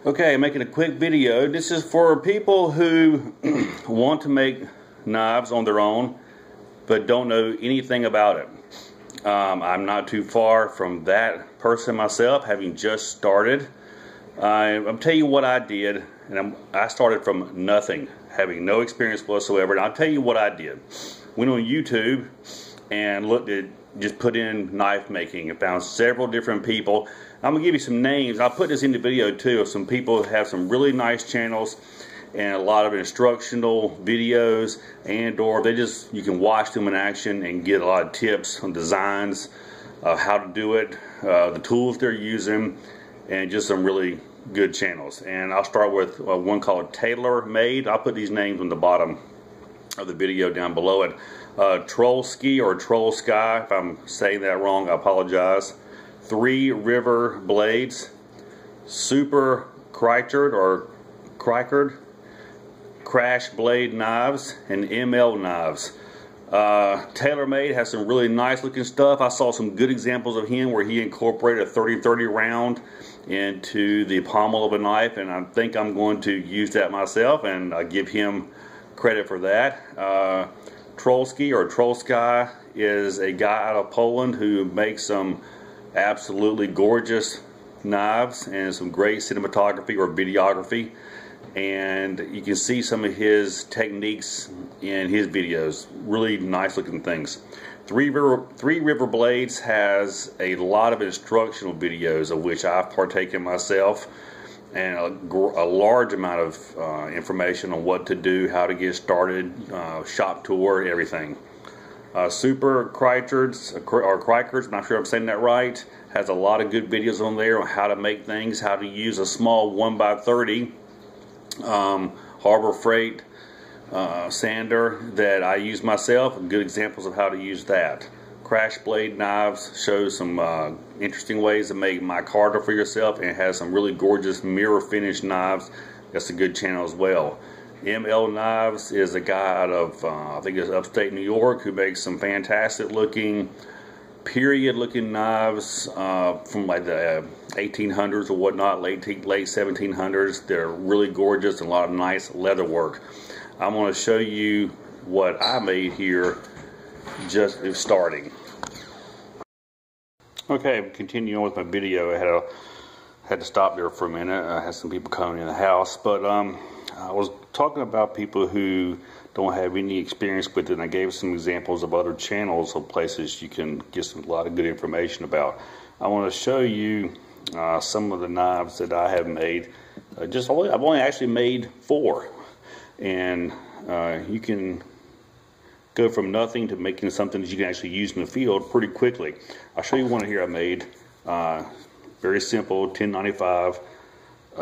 Okay, I'm making a quick video. This is for people who want to make knives on their own but don't know anything about it. I'm not too far from that person myself, having just started. I'll tell you what I did, and I started from nothing, having no experience whatsoever. And I'll tell you what I did. Went on YouTube and looked at, just put in knife making and found several different people. I'm gonna give you some names. I'll put this in the video too of some people who have some really nice channels and a lot of instructional videos, and/or you can watch them in action and get a lot of tips on designs of how to do it, the tools they're using, and just some really good channels. And I'll start with one called Tailor Made. I'll put these names on the bottom of the video down below it. Trollsky or Trollsky, if I'm saying that wrong, I apologize. 3 River Blades, Super Crichards or Crichards, Crashbladeknives, and Mlknives. TaylorMade has some really nice looking stuff. I saw some good examples of him where he incorporated a 30-30 round into the pommel of a knife, and I think I'm going to use that myself, and I give him credit for that. Trollsky or Trollsky is a guy out of Poland who makes some absolutely gorgeous knives and some great cinematography or videography, and you can see some of his techniques in his videos. Really nice looking things. Three River Blades has a lot of instructional videos of which I've partaken myself, and a large amount of information on what to do, how to get started, shop tour, everything. Super Crichards, or Crichards, I'm not sure I'm saying that right, has a lot of good videos on there on how to make things, how to use a small 1x30 Harbor Freight sander that I use myself, and good examples of how to use that. Crashbladeknives shows some interesting ways to make micarta for yourself, and has some really gorgeous mirror finish knives. That's a good channel as well. Mlknives is a guy out of I think it's upstate New York, who makes some fantastic looking period looking knives from like the 1800s or whatnot, late 1700s. They're really gorgeous and a lot of nice leather work. I'm going to show you what I made here just starting. Okay, continuing on with my video. I had to stop there for a minute. I had some people coming in the house, but I was talking about people who don't have any experience with it, and I gave some examples of other channels or places you can get a lot of good information about. I want to show you some of the knives that I have made. I've only actually made 4, and you can go from nothing to making something that you can actually use in the field pretty quickly. I'll show you one here I made. Very simple, 1095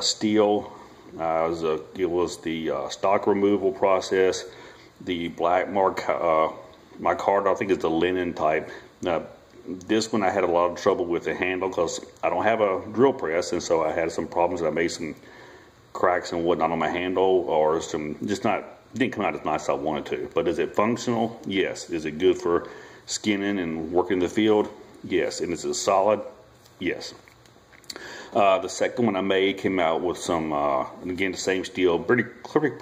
steel. It was the stock removal process, the black micarta, I think it's the linen type. Now, this one I had a lot of trouble with the handle because I don't have a drill press, and so I had some problems. I made some cracks and whatnot on my handle, or some didn't come out as nice as I wanted to. But is it functional? Yes. Is it good for skinning and working in the field? Yes. And is it solid? Yes. The second one I made came out with some, again, the same steel, pretty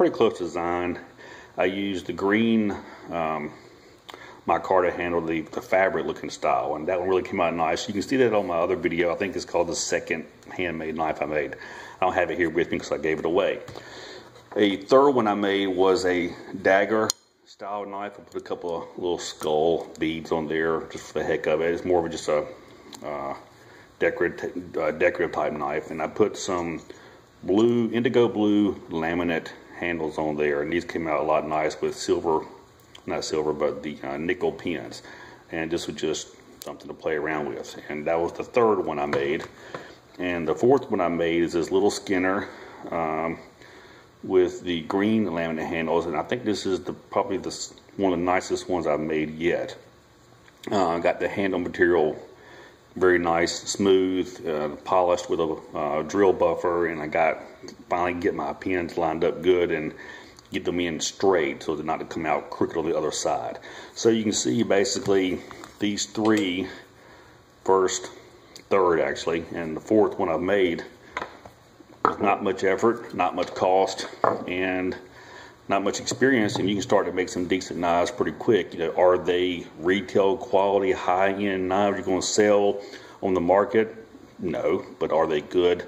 close design. I used the green micarta handle, the fabric looking style, and that one really came out nice. You can see that on my other video. I think it's called the second handmade knife I made. I don't have it here with me because I gave it away. A third one I made was a dagger style knife. I put a couple of little skull beads on there just for the heck of it. It's more of just a decorative type knife, and I put some indigo blue laminate handles on there, and these came out a lot nice with the nickel pins, and this was just something to play around with. And that was the third one I made. And the fourth one I made is this little Skinner with the green laminate handles, and I think this is probably one of the nicest ones I've made yet. I got the handle material very nice, smooth, polished with a drill buffer, and I finally get my pins lined up good and get them in straight so they're not to come out crooked on the other side. So you can see basically these 3, first, third actually, and the fourth one I've made with not much effort, not much cost, and not much experience, and you can start to make some decent knives pretty quick. You know, are they retail quality, high-end knives you're going to sell on the market? No, but are they good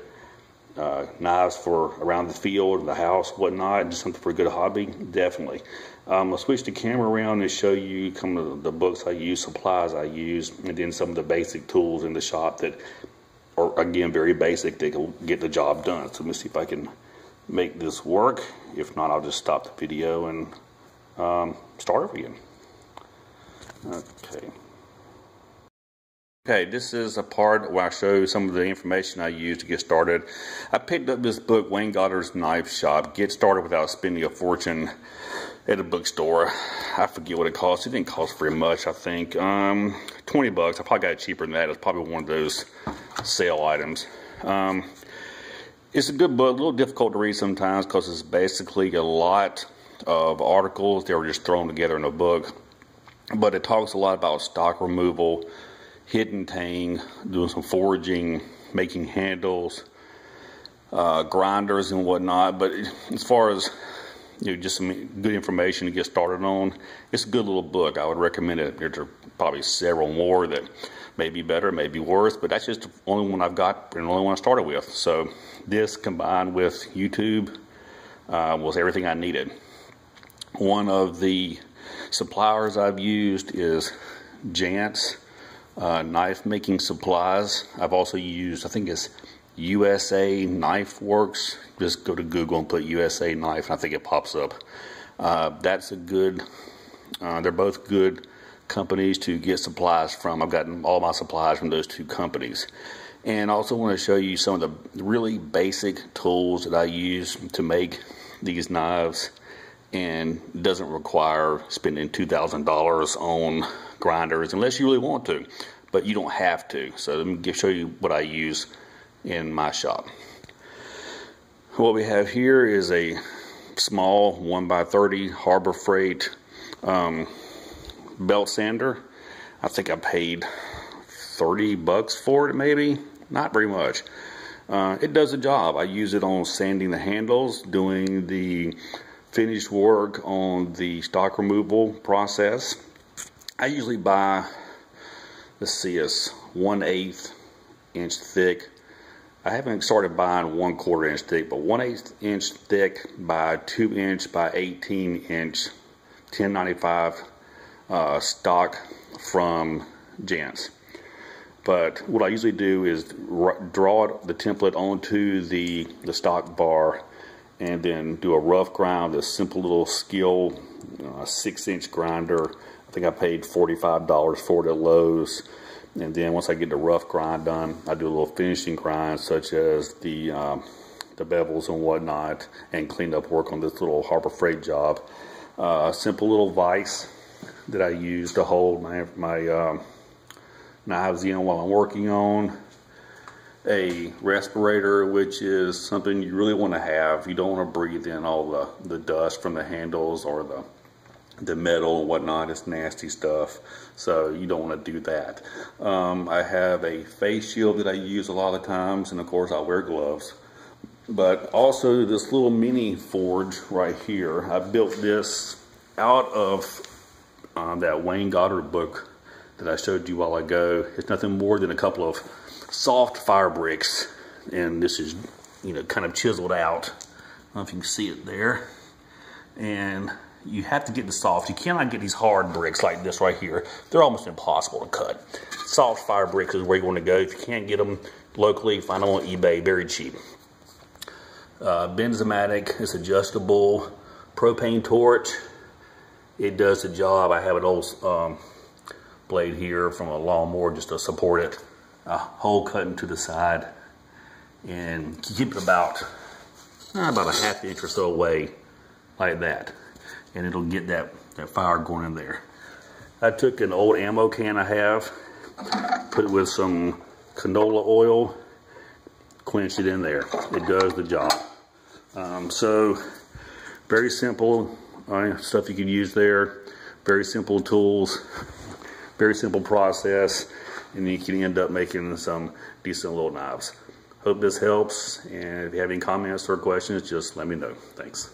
knives for around the field, the house, whatnot, just something for a good hobby? Definitely. I'll switch the camera around and show you some of the books I use, supplies I use, and then some of the basic tools in the shop that are, again, very basic. They can get the job done. So let me see if I can make this work. If not, I'll just stop the video and start over again. Okay, this is a part where I show you some of the information I use to get started. I picked up this book, Wayne Goddard's Knife Shop, Get Started Without Spending a Fortune, at a bookstore. I forget what it cost. It didn't cost very much, I think. 20 bucks. I probably got it cheaper than that. It's probably one of those sale items. It's a good book, a little difficult to read sometimes because it's basically a lot of articles. They were just thrown together in a book. But it talks a lot about stock removal, hidden tang, doing some foraging, making handles, grinders and whatnot. But as far as, you know, just some good information to get started on, it's a good little book. I would recommend it. There's probably several more that may be better, may be worse, but that's just the only one I've got and the only one I started with. So this combined with YouTube was everything I needed. One of the suppliers I've used is Jantz knife making supplies. I've also used, I think it's USA Knife Works. Just go to Google and put USA Knife and I think it pops up. That's a good, they're both good companies to get supplies from. I've gotten all my supplies from those two companies. And I also want to show you some of the really basic tools that I use to make these knives, and doesn't require spending $2,000 on grinders unless you really want to, but you don't have to. So let me show you what I use in my shop. What we have here is a small 1x30 Harbor Freight belt sander. I think I paid 30 bucks for it, maybe. Not very much. It does the job. I use it on sanding the handles, doing the finished work on the stock removal process. I usually buy, let's see, it's 1/8 inch thick. I haven't started buying 1/4 inch thick, but 1/8 inch thick by 2 inch by 18 inch 1095 stock from Jantz. But what I usually do is draw the template onto the stock bar and then do a rough grind, a simple little skill 6-inch grinder. I think I paid $45 for it at Lowe's. And then once I get the rough grind done, I do a little finishing grind, such as the bevels and whatnot, and clean up work on this little Harbor Freight job. Simple little vise that I use to hold my knives in while I'm working on. A respirator, which is something you really want to have. You don't want to breathe in all the dust from the handles or the metal and whatnot. It's nasty stuff, so you don't want to do that. I have a face shield that I use a lot of times, and of course I wear gloves. But also this little mini forge right here, I built this out of that Wayne Goddard book that I showed you a while ago. It's nothing more than a couple of soft fire bricks, and this is, you know, kind of chiseled out. I don't know if you can see it there. And you have to get the soft. You cannot get these hard bricks like this right here. They're almost impossible to cut. Soft fire bricks is where you want to go. If you can't get them locally, find them on eBay, very cheap. Benzomatic, it's adjustable. Propane torch, it does the job. I have an old blade here from a lawnmower just to support it. A hole cut into the side, and keep it about a 1/2 inch or so away, like that, and it'll get that fire going in there. I took an old ammo can I have, put it with some canola oil, quenched it in there. It does the job. So very simple stuff you can use there. Very simple tools, very simple process, and you can end up making some decent little knives. Hope this helps, and if you have any comments or questions, just let me know. Thanks.